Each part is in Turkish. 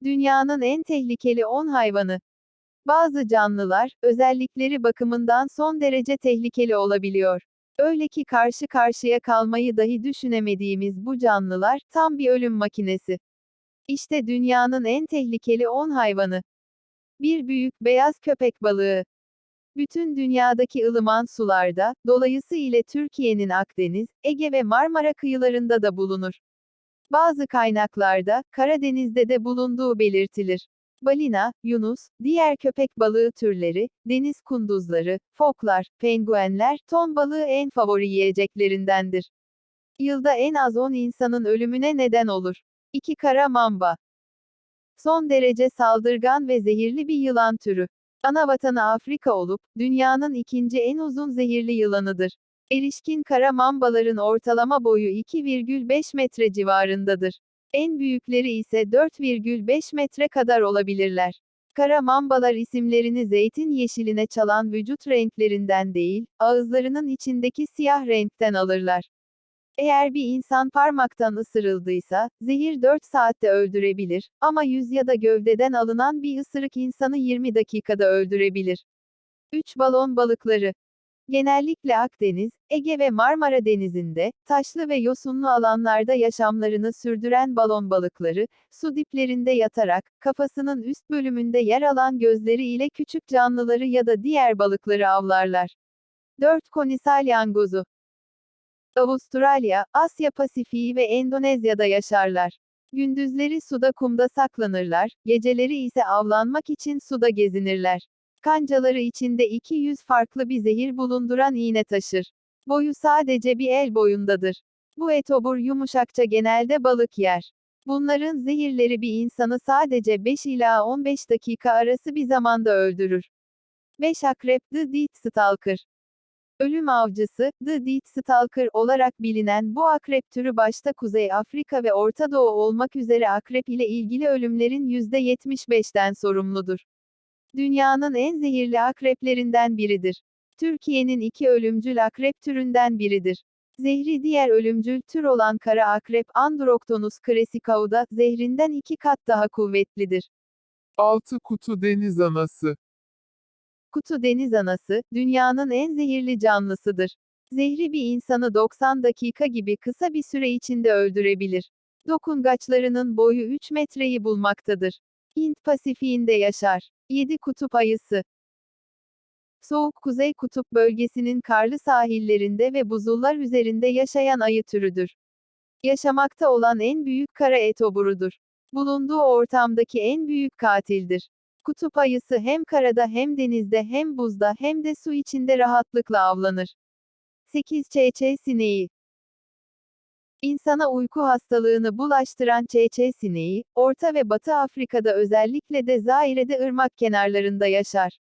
Dünyanın en tehlikeli 10 hayvanı. Bazı canlılar, özellikleri bakımından son derece tehlikeli olabiliyor. Öyle ki karşı karşıya kalmayı dahi düşünemediğimiz bu canlılar, tam bir ölüm makinesi. İşte dünyanın en tehlikeli 10 hayvanı. Bir büyük beyaz köpek balığı. Bütün dünyadaki ılıman sularda, dolayısıyla Türkiye'nin Akdeniz, Ege ve Marmara kıyılarında da bulunur. Bazı kaynaklarda, Karadeniz'de de bulunduğu belirtilir. Balina, yunus, diğer köpek balığı türleri, deniz kunduzları, foklar, penguenler, ton balığı en favori yiyeceklerindendir. Yılda en az 10 insanın ölümüne neden olur. 2. Kara mamba. Son derece saldırgan ve zehirli bir yılan türü. Anavatanı Afrika olup, dünyanın ikinci en uzun zehirli yılanıdır. Erişkin kara mambaların ortalama boyu 2,5 metre civarındadır. En büyükleri ise 4,5 metre kadar olabilirler. Kara mambalar isimlerini zeytin yeşiline çalan vücut renklerinden değil, ağızlarının içindeki siyah renkten alırlar. Eğer bir insan parmaktan ısırıldıysa, zehir 4 saatte öldürebilir, ama yüz ya da gövdeden alınan bir ısırık insanı 20 dakikada öldürebilir. 3. Balon balıkları. Genellikle Akdeniz, Ege ve Marmara Denizi'nde, taşlı ve yosunlu alanlarda yaşamlarını sürdüren balon balıkları, su diplerinde yatarak, kafasının üst bölümünde yer alan gözleri ile küçük canlıları ya da diğer balıkları avlarlar. 4. Koni salyangozu. Avustralya, Asya Pasifik'i ve Endonezya'da yaşarlar. Gündüzleri suda kumda saklanırlar, geceleri ise avlanmak için suda gezinirler. Kancaları içinde 200 farklı bir zehir bulunduran iğne taşır. Boyu sadece bir el boyundadır. Bu etobur yumuşakça genelde balık yer. Bunların zehirleri bir insanı sadece 5 ila 15 dakika arası bir zamanda öldürür. 5. Akrep, The Death Stalker. Ölüm avcısı, The Death Stalker olarak bilinen bu akrep türü başta Kuzey Afrika ve Orta Doğu olmak üzere akrep ile ilgili ölümlerin %75'ten sorumludur. Dünyanın en zehirli akreplerinden biridir. Türkiye'nin 2 ölümcül akrep türünden biridir. Zehri diğer ölümcül tür olan kara akrep Androctonus crassicauda, zehrinden 2 kat daha kuvvetlidir. 6. Kutu deniz anası. Kutu deniz anası, dünyanın en zehirli canlısıdır. Zehri bir insanı 90 dakika gibi kısa bir süre içinde öldürebilir. Dokungaçlarının boyu 3 metreyi bulmaktadır. Hint Pasifik'inde yaşar. 7. Kutup ayısı. Soğuk Kuzey Kutup bölgesinin karlı sahillerinde ve buzullar üzerinde yaşayan ayı türüdür. Yaşamakta olan en büyük kara etoburudur. Bulunduğu ortamdaki en büyük katildir. Kutup ayısı hem karada hem denizde hem buzda hem de su içinde rahatlıkla avlanır. 8. Çeçe sineği. İnsana uyku hastalığını bulaştıran çeçe sineği, Orta ve Batı Afrika'da özellikle de Zaire'de ırmak kenarlarında yaşar.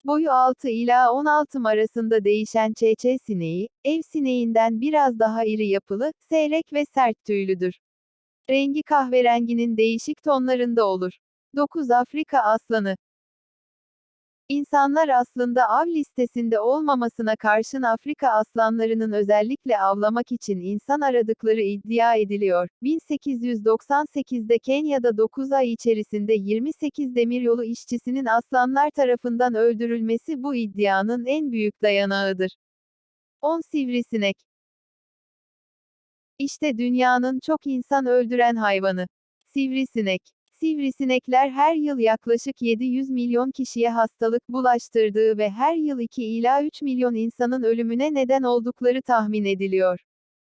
Boyu 6 ila 16 arasında değişen çeçe sineği, ev sineğinden biraz daha iri yapılı, seyrek ve sert tüylüdür. Rengi kahverenginin değişik tonlarında olur. 9. Afrika aslanı. İnsanlar aslında av listesinde olmamasına karşın Afrika aslanlarının özellikle avlamak için insan aradıkları iddia ediliyor. 1898'de Kenya'da 9 ay içerisinde 28 demiryolu işçisinin aslanlar tarafından öldürülmesi bu iddianın en büyük dayanağıdır. 10. Sivrisinek. İşte dünyanın çok insan öldüren hayvanı. Sivrisinek. Sivrisinekler her yıl yaklaşık 700 milyon kişiye hastalık bulaştırdığı ve her yıl 2 ila 3 milyon insanın ölümüne neden oldukları tahmin ediliyor.